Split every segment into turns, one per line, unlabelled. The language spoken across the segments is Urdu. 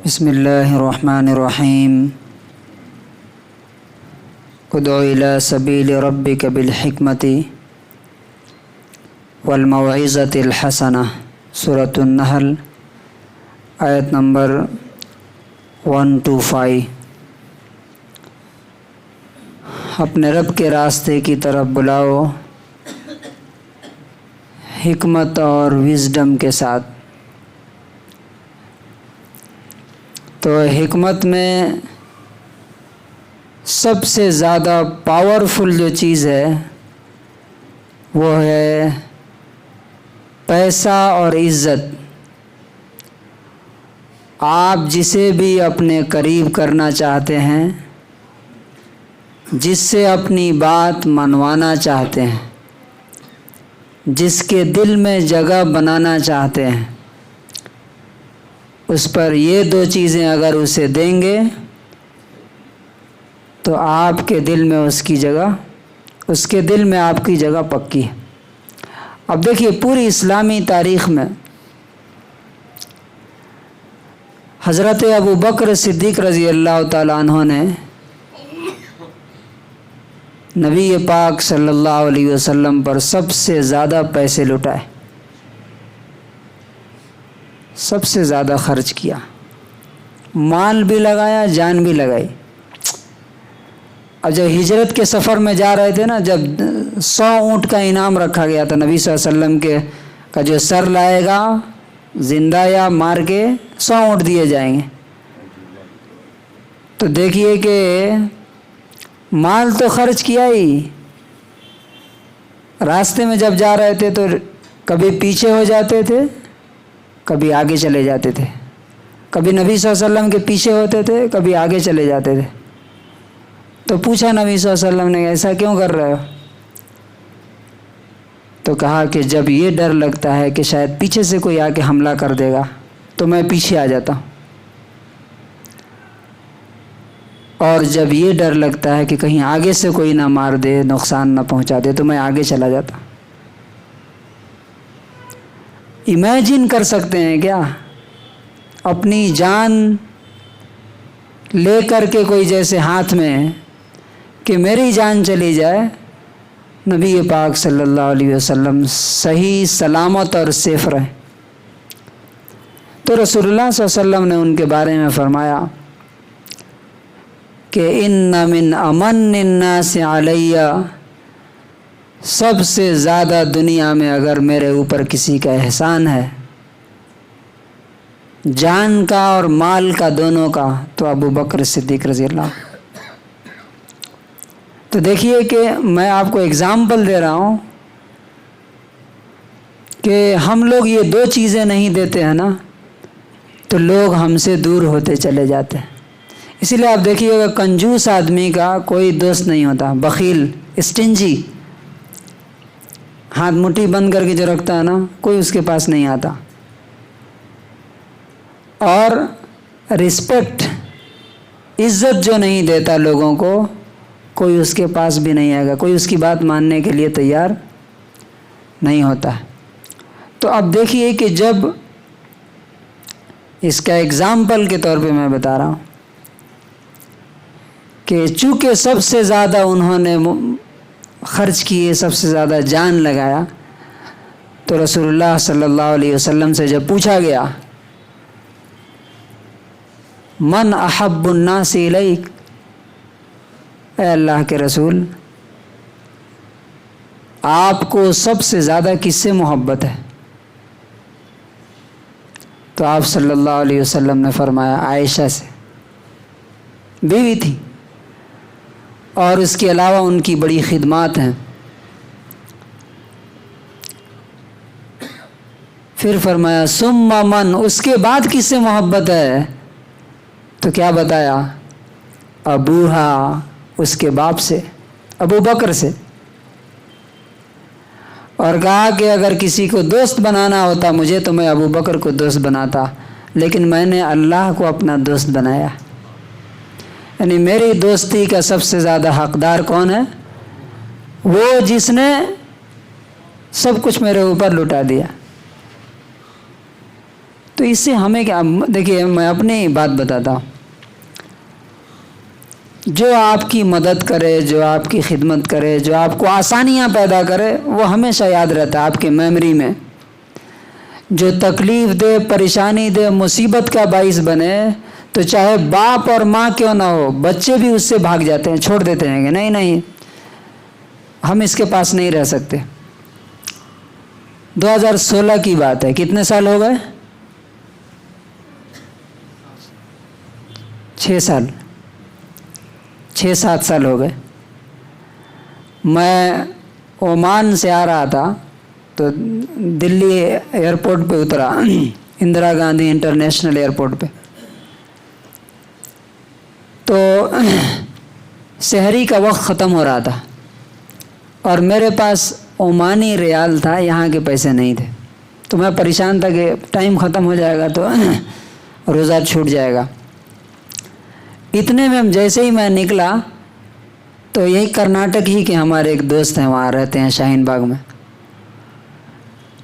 بسم اللہ الرحمن الرحیم ادع الی سبیل ربک بالحکمت والموعظۃ الحسنہ، سورۃ النحل، آیت نمبر 125۔ اپنے رب کے راستے کی طرف بلاؤ حکمت اور وزڈم کے ساتھ۔ تو حکمت میں سب سے زیادہ پاورفل جو چیز ہے وہ ہے پیسہ اور عزت۔ آپ جسے بھی اپنے قریب کرنا چاہتے ہیں، جس سے اپنی بات منوانا چاہتے ہیں، جس کے دل میں جگہ بنانا چاہتے ہیں، اس پر یہ دو چیزیں اگر اسے دیں گے تو آپ کے دل میں اس کے دل میں آپ کی جگہ پکی ہے۔ اب دیکھیے پوری اسلامی تاریخ میں حضرت ابو بکر صدیق رضی اللہ تعالیٰ عنہ نے نبی پاک صلی اللہ علیہ وسلم پر سب سے زیادہ پیسے لٹائے، سب سے زیادہ خرچ کیا، مال بھی لگایا، جان بھی لگائی۔ اب جب ہجرت کے سفر میں جا رہے تھے نا، جب 100 اونٹ کا انعام رکھا گیا تھا، نبی صلی اللہ علیہ وسلم کا جو سر لائے گا زندہ یا مار کے 100 اونٹ دیے جائیں گے۔ تو دیکھیے کہ مال تو خرچ کیا ہی، راستے میں جب جا رہے تھے تو کبھی پیچھے ہو جاتے تھے، کبھی آگے چلے جاتے تھے، کبھی نبی صلی اللہ علیہ وسلم کے پیچھے ہوتے تھے، کبھی آگے چلے جاتے تھے۔ تو پوچھا نبی صلی اللہ علیہ وسلم نے، ایسا کیوں کر رہے ہو؟ تو کہا کہ جب یہ ڈر لگتا ہے کہ شاید پیچھے سے کوئی آ کے حملہ کر دے گا تو میں پیچھے آ جاتا ہوں، اور جب یہ ڈر لگتا ہے کہ کہیں آگے سے کوئی نہ مار دے، نقصان نہ پہنچا دے، تو میں آگے چلا جاتا ہوں۔ امیجن کر سکتے ہیں کیا اپنی جان لے کر کے کوئی جیسے ہاتھ میں کہ میری جان چلی جائے، نبی پاک صلی اللہ علیہ وسلم صحیح سلامت اور سیف رہے۔ تو رسول اللہ صلی اللہ علیہ وسلم نے ان کے بارے میں فرمایا کہ ان من امن الناس علی، سب سے زیادہ دنیا میں اگر میرے اوپر کسی کا احسان ہے، جان کا اور مال کا دونوں کا، تو ابو بکر صدیق رضی اللہ۔ تو دیکھیے کہ میں آپ کو اگزامپل دے رہا ہوں کہ ہم لوگ یہ دو چیزیں نہیں دیتے ہیں نا تو لوگ ہم سے دور ہوتے چلے جاتے ہیں۔ اسی لیے آپ دیکھیے گا کنجوس آدمی کا کوئی دوست نہیں ہوتا، بخیل، اسٹنجی، ہاتھ مٹھی بند کر کے جو رکھتا ہے نا، کوئی اس کے پاس نہیں آتا۔ اور رسپیکٹ، عزت جو نہیں دیتا لوگوں کو، کوئی اس کے پاس بھی نہیں آئے گا، کوئی اس کی بات ماننے کے لیے تیار نہیں ہوتا۔ تو اب دیکھیے کہ جب اس کا اگزامپل کے طور پہ میں بتا رہا ہوں کہ چونکہ سب سے زیادہ انہوں نے خرچ کیے، سب سے زیادہ جان لگایا، تو رسول اللہ صلی اللہ علیہ وسلم سے جب پوچھا گیا من احب الناس الیک، اے اللہ کے رسول آپ کو سب سے زیادہ کس سے محبت ہے؟ تو آپ صلی اللہ علیہ وسلم نے فرمایا عائشہ سے، بیوی تھی، اور اس کے علاوہ ان کی بڑی خدمات ہیں۔ پھر فرمایا ثم من، اس کے بعد کس سے محبت ہے؟ تو کیا بتایا؟ ابوہا، اس کے باپ سے، ابو بکر سے۔ اور کہا کہ اگر کسی کو دوست بنانا ہوتا مجھے تو میں ابو بکر کو دوست بناتا، لیکن میں نے اللہ کو اپنا دوست بنایا۔ یعنی میری دوستی کا سب سے زیادہ حقدار کون ہے؟ وہ جس نے سب کچھ میرے اوپر لٹا دیا۔ تو اس سے ہمیں کیا، دیکھیے میں اپنی بات بتاتا ہوں، جو آپ کی مدد کرے، جو آپ کی خدمت کرے، جو آپ کو آسانیاں پیدا کرے، وہ ہمیشہ یاد رہتا ہے آپ کے میموری میں۔ جو تکلیف دے، پریشانی دے، مصیبت کا باعث بنے، تو چاہے باپ اور ماں کیوں نہ ہو، بچے بھی اس سے بھاگ جاتے ہیں، چھوڑ دیتے ہیں کہ نہیں ہم اس کے پاس نہیں رہ سکتے۔ 2016 کی بات ہے، کتنے سال ہو گئے؟ 6-7 سال ہو گئے۔ میں عمان سے آ رہا تھا تو دلی ایئرپورٹ پہ اترا، اندرا گاندھی انٹرنیشنل ایئرپورٹ پہ، تو سحری کا وقت ختم ہو رہا تھا اور میرے پاس عمانی ریال تھا، یہاں کے پیسے نہیں تھے، تو میں پریشان تھا کہ ٹائم ختم ہو جائے گا تو روزہ چھوٹ جائے گا۔ اتنے میں جیسے ہی میں نکلا تو یہی کرناٹک ہی کے ہمارے ایک دوست ہیں، وہاں رہتے ہیں شاہین باغ میں،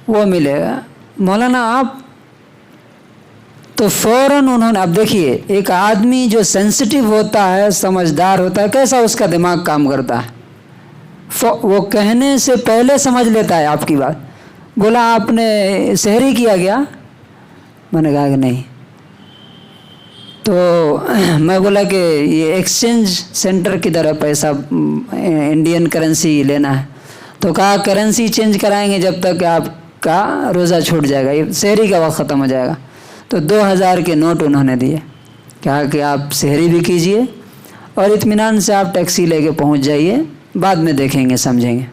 وہ ملے، مولانا آپ، تو فوراً انہوں نے، اب دیکھیے ایک آدمی جو سینسٹیو ہوتا ہے، سمجھدار ہوتا ہے، کیسا اس کا دماغ کام کرتا ہے، وہ کہنے سے پہلے سمجھ لیتا ہے آپ کی بات۔ بولا آپ نے سحری کیا گیا؟ میں نے کہا کہ نہیں۔ تو میں بولا کہ یہ ایکسچینج سینٹر کدھر ہے، پیسہ انڈین کرنسی لینا ہے، تو کہا کرنسی چینج کرائیں گے جب تک آپ کا روزہ چھوٹ جائے گا، یہ سحری کا وقت ختم ہو جائے گا۔ تو 2000 کے نوٹ انہوں نے دیے، کہا کہ آپ سحری بھی کیجئے اور اطمینان سے آپ ٹیکسی لے کے پہنچ جائیے، بعد میں دیکھیں گے سمجھیں گے۔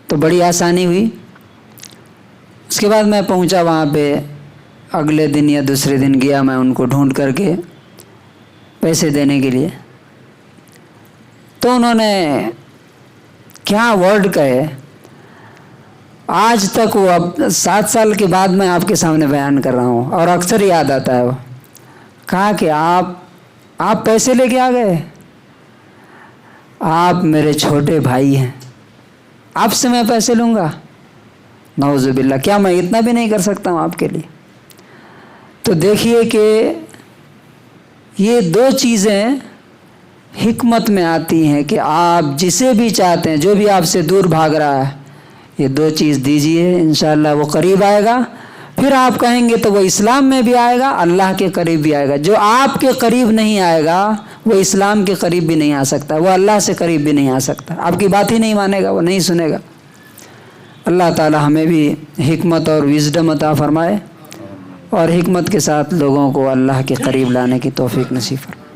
تو بڑی آسانی ہوئی۔ اس کے بعد میں پہنچا وہاں پہ، اگلے دن یا دوسرے دن گیا میں ان کو ڈھونڈ کر کے پیسے دینے کے لیے، تو انہوں نے کیا ورڈ کہے، آج تک وہ، اب 7 سال کے بعد میں آپ کے سامنے بیان کر رہا ہوں اور اکثر یاد آتا ہے۔ وہ کہا کہ آپ پیسے لے کے آ گئے، آپ میرے چھوٹے بھائی ہیں، آپ سے میں پیسے لوں گا؟ نعوذ باللہ، کیا میں اتنا بھی نہیں کر سکتا ہوں آپ کے لیے؟ تو دیکھیے کہ یہ 2 چیزیں حکمت میں آتی ہیں کہ آپ جسے بھی چاہتے ہیں، جو بھی آپ سے دور بھاگ رہا ہے، یہ 2 چیز دیجئے، انشاءاللہ وہ قریب آئے گا۔ پھر آپ کہیں گے تو وہ اسلام میں بھی آئے گا، اللہ کے قریب بھی آئے گا۔ جو آپ کے قریب نہیں آئے گا وہ اسلام کے قریب بھی نہیں آ سکتا، وہ اللہ سے قریب بھی نہیں آ سکتا، آپ کی بات ہی نہیں مانے گا، وہ نہیں سنے گا۔ اللہ تعالی ہمیں بھی حکمت اور وزڈم عطا فرمائے اور حکمت کے ساتھ لوگوں کو اللہ کے قریب لانے کی توفیق نصیب فرمائے۔